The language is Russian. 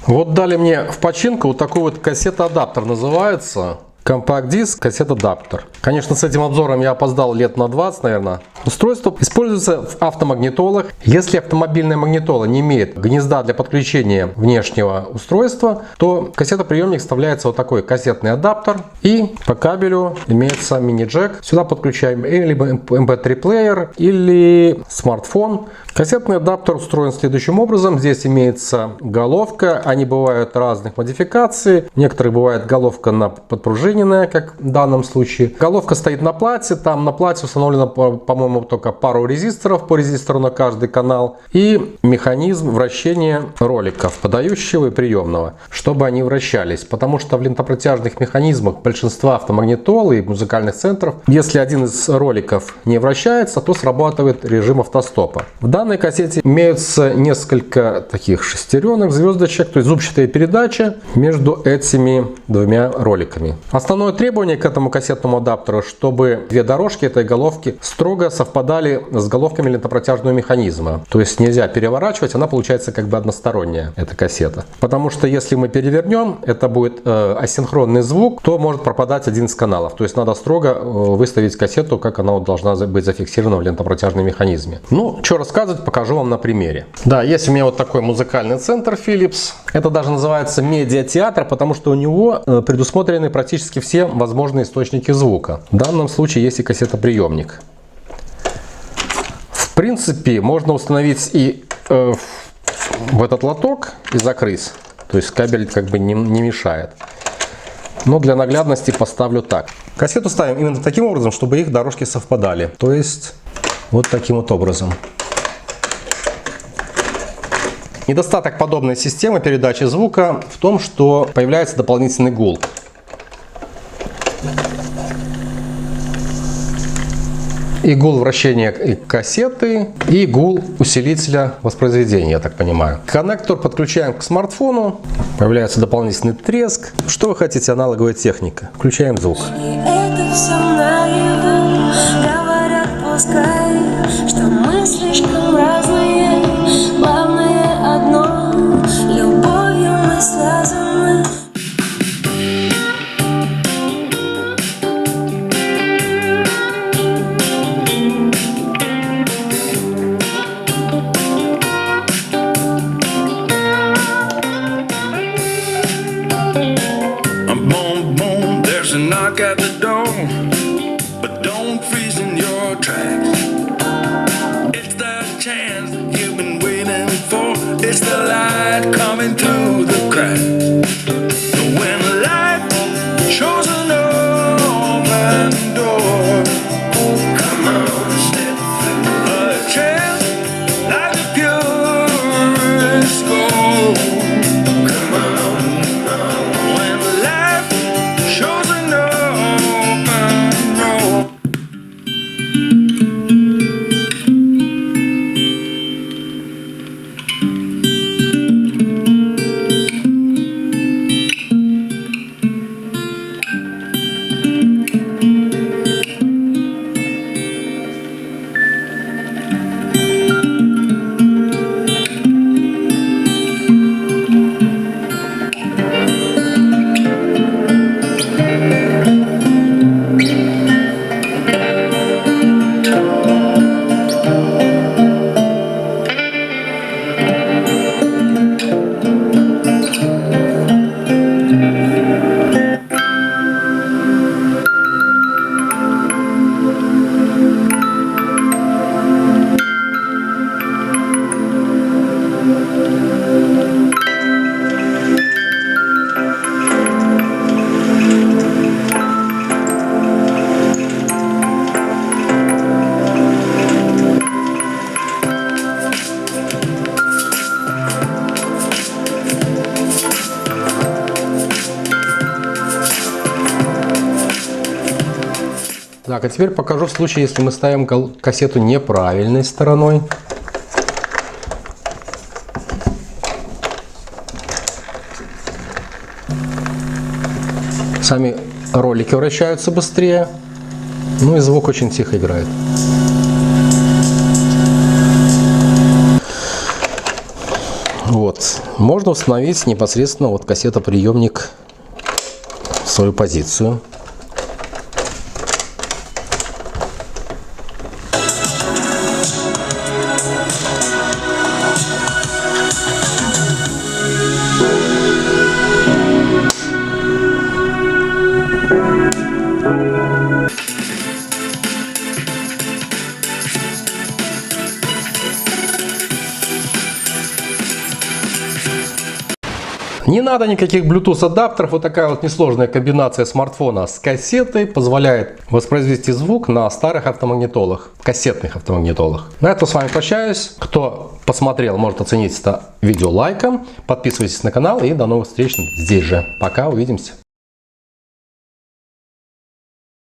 Вот дали мне в починку вот такой вот кассета-адаптер, называется. Компакт-диск, кассет-адаптер. Конечно, с этим обзором я опоздал лет на 20, наверное. Устройство используется в автомагнитолах. Если автомобильная магнитола не имеет гнезда для подключения внешнего устройства, то кассетоприемник вставляется вот такой кассетный адаптер. И по кабелю имеется мини-джек. Сюда подключаем либо MP3-плеер или смартфон. Кассетный адаптер устроен следующим образом. Здесь имеется головка. Они бывают разных модификаций. Некоторые бывают головка на подпружиненная, как в данном случае. Головка стоит на плате. Там на плате установлено, по-моему, только пару резисторов по резистору на каждый канал. И механизм вращения роликов, подающего и приемного, чтобы они вращались. Потому что в лентопротяжных механизмах большинства автомагнитол и музыкальных центров, если один из роликов не вращается, то срабатывает режим автостопа. В данной кассете имеются несколько таких шестеренок, звездочек, то есть зубчатая передача между этими двумя роликами. Основное требование к этому кассетному адаптеру, чтобы две дорожки этой головки строго совпадали с головками лентопротяжного механизма. То есть нельзя переворачивать, она получается как бы односторонняя, эта кассета. Потому что если мы перевернем, это будет асинхронный звук, то может пропадать один из каналов. То есть надо строго выставить кассету, как она должна быть зафиксирована в лентопротяжном механизме. Ну, что рассказывать, покажу вам на примере. Да, есть у меня вот такой музыкальный центр Philips. Это даже называется медиатеатр, потому что у него предусмотрены практически все возможные источники звука. В данном случае есть и кассетоприемник. В принципе, можно установить и в этот лоток и закрыть. То есть кабель как бы не мешает. Но для наглядности поставлю так. Кассету ставим именно таким образом, чтобы их дорожки совпадали. То есть вот таким вот образом. Недостаток подобной системы передачи звука в том, что появляется дополнительный гул. И гул вращения кассеты, и гул усилителя воспроизведения, я так понимаю. Коннектор подключаем к смартфону, появляется дополнительный треск. Что вы хотите, аналоговая техника. Включаем звук. Это все наяву, говорят, пускай, что мы слишком разные, главное одно, любовью мы связаны. There's a knock at the door, but don't freeze in your tracks. It's the chance that you've been waiting for. It's the light coming through the cracks. When life shows an open door, come on, step through. A chance like the purest gold. Come on, when life shows an open road. Так, а теперь покажу случай, если мы ставим кассету неправильной стороной. Сами ролики вращаются быстрее, ну и звук очень тихо играет. Вот. Можно установить непосредственно вот кассетоприемник в свою позицию. Не надо никаких Bluetooth адаптеров. Вот такая вот несложная комбинация смартфона с кассетой позволяет воспроизвести звук на старых автомагнитолах, кассетных автомагнитолах. На этом с вами прощаюсь. Кто посмотрел, может оценить это видео лайком. Подписывайтесь на канал и до новых встреч здесь же. Пока, увидимся.